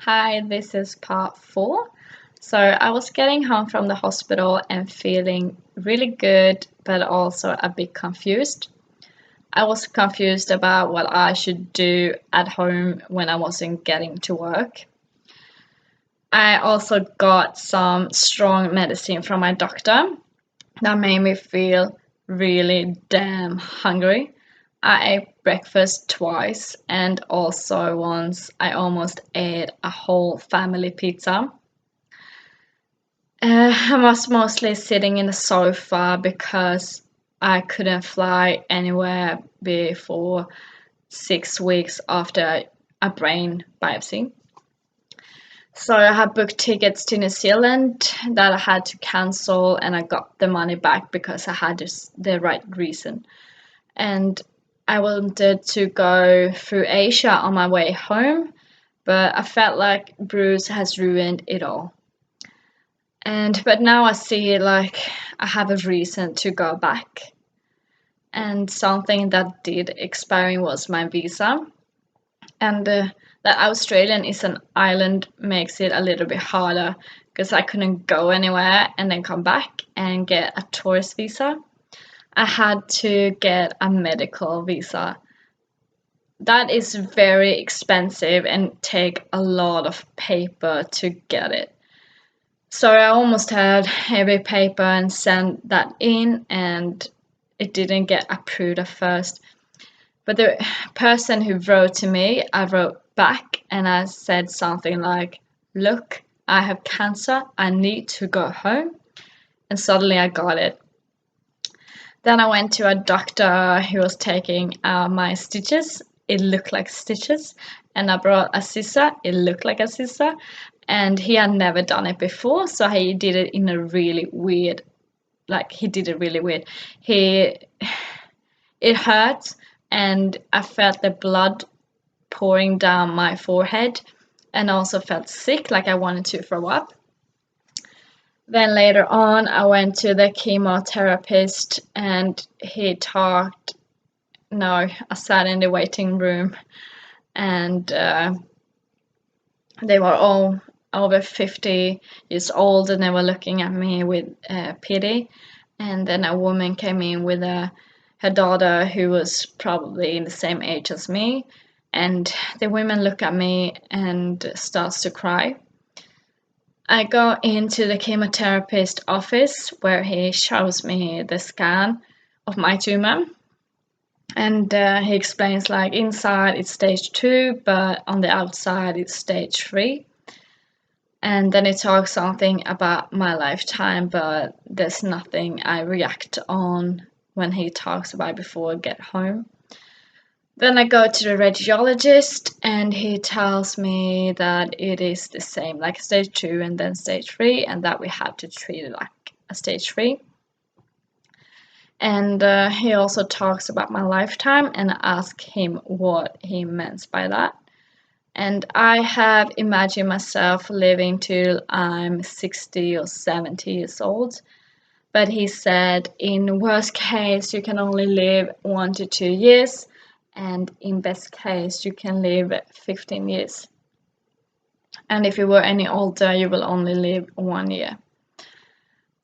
Hi, this is part four. So I was getting home from the hospital and feeling really good, but also a bit confused. I was confused about what I should do at home when I wasn't getting to work. I also got some strong medicine from my doctor that made me feel really damn hungry. I ate breakfast twice, and also once I almost ate a whole family pizza. I was mostly sitting in the sofa because I couldn't fly anywhere before 6 weeks after a brain biopsy. So I had booked tickets to New Zealand that I had to cancel, and I got the money back because I had the right reason. And I wanted to go through Asia on my way home, but I felt like Bruce has ruined it all. But now I see like I have a reason to go back. And something that did expiring was my visa. And that Australian is an island makes it a little bit harder because I couldn't go anywhere and then come back and get a tourist visa. I had to get a medical visa. That is very expensive and take a lot of paper to get it. So I almost had every paper and sent that in, and it didn't get approved at first. But the person who wrote to me, I wrote back and I said something like, "Look, I have cancer, I need to go home." And suddenly I got it. Then I went to a doctor who was taking out my stitches. It looked like stitches. And I brought a scissor. It looked like a scissor. And he had never done it before, so he did it in a really weird, like he did it really weird. He, it hurt, and I felt the blood pouring down my forehead, and also felt sick, like I wanted to throw up. Then later on, I went to the chemotherapist, and he talked. No, I sat in the waiting room, and they were all over 50 years old, and they were looking at me with pity. And then a woman came in with her daughter, who was probably in the same age as me. And the women look at me and starts to cry. I go into the chemotherapist office where he shows me the scan of my tumor. And he explains like inside it's stage 2, but on the outside it's stage 3. And then he talks something about my lifetime, but there's nothing I react on when he talks about before I get home. Then I go to the radiologist, and he tells me that it is the same, like stage 2 and then stage 3, and that we have to treat it like a stage 3. And he also talks about my lifetime, and I ask him what he meant by that. And I have imagined myself living till I'm 60 or 70 years old. But he said, in worst case, you can only live 1 to 2 years, and in best case, you can live 15 years. And if you were any older, you will only live 1 year.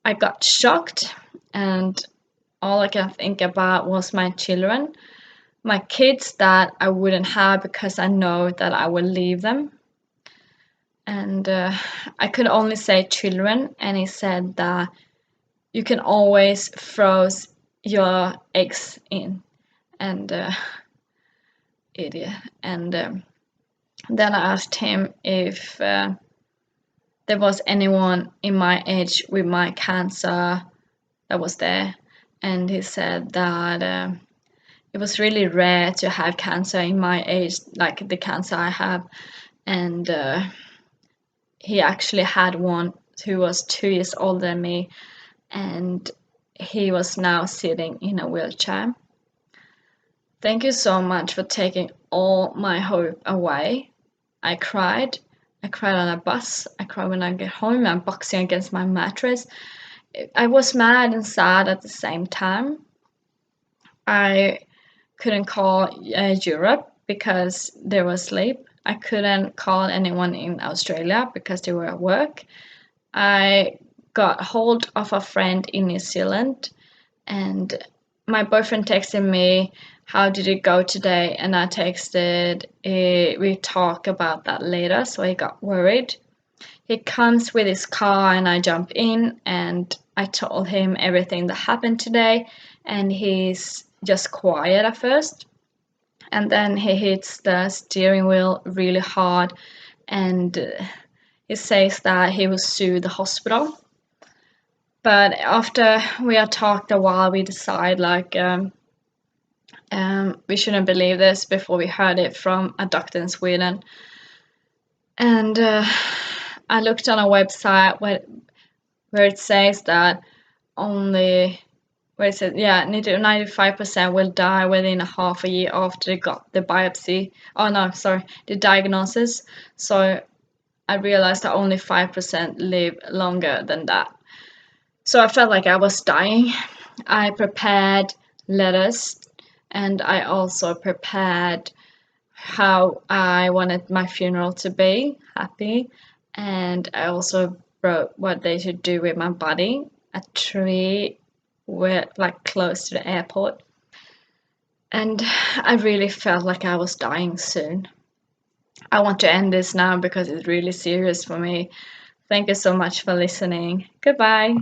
I got shocked, and all I can think about was my children, my kids that I wouldn't have because I know that I will leave them. And I could only say children, and he said that you can always froze your eggs in. And idiot. And then I asked him if there was anyone in my age with my cancer that was there, and he said that it was really rare to have cancer in my age, like the cancer I have. And he actually had one who was 2 years older than me, and he was now sitting in a wheelchair. Thank you so much for taking all my hope away. I cried. I cried on a bus. I cried when I get home. I'm boxing against my mattress. I was mad and sad at the same time. I couldn't call Europe because they were asleep. I couldn't call anyone in Australia because they were at work. I got hold of a friend in New Zealand, and my boyfriend texted me, "How did it go today?" And I texted, "We talk about that later." So he got worried. He comes with his car, and I jump in, and I told him everything that happened today, and he's just quiet at first. And then he hits the steering wheel really hard, and he says that he will sue the hospital. But after we had talked a while, we decide like we shouldn't believe this before we heard it from a doctor in Sweden. And I looked on a website where it says that only where it says 95% will die within a half a year after they got the biopsy. Oh no, sorry, the diagnosis. So I realized that only 5% live longer than that. So I felt like I was dying. I prepared letters, and I also prepared how I wanted my funeral to be, happy. And I also wrote what they should do with my body. A tree like close to the airport. And I really felt like I was dying soon. I want to end this now because it's really serious for me. Thank you so much for listening. Goodbye.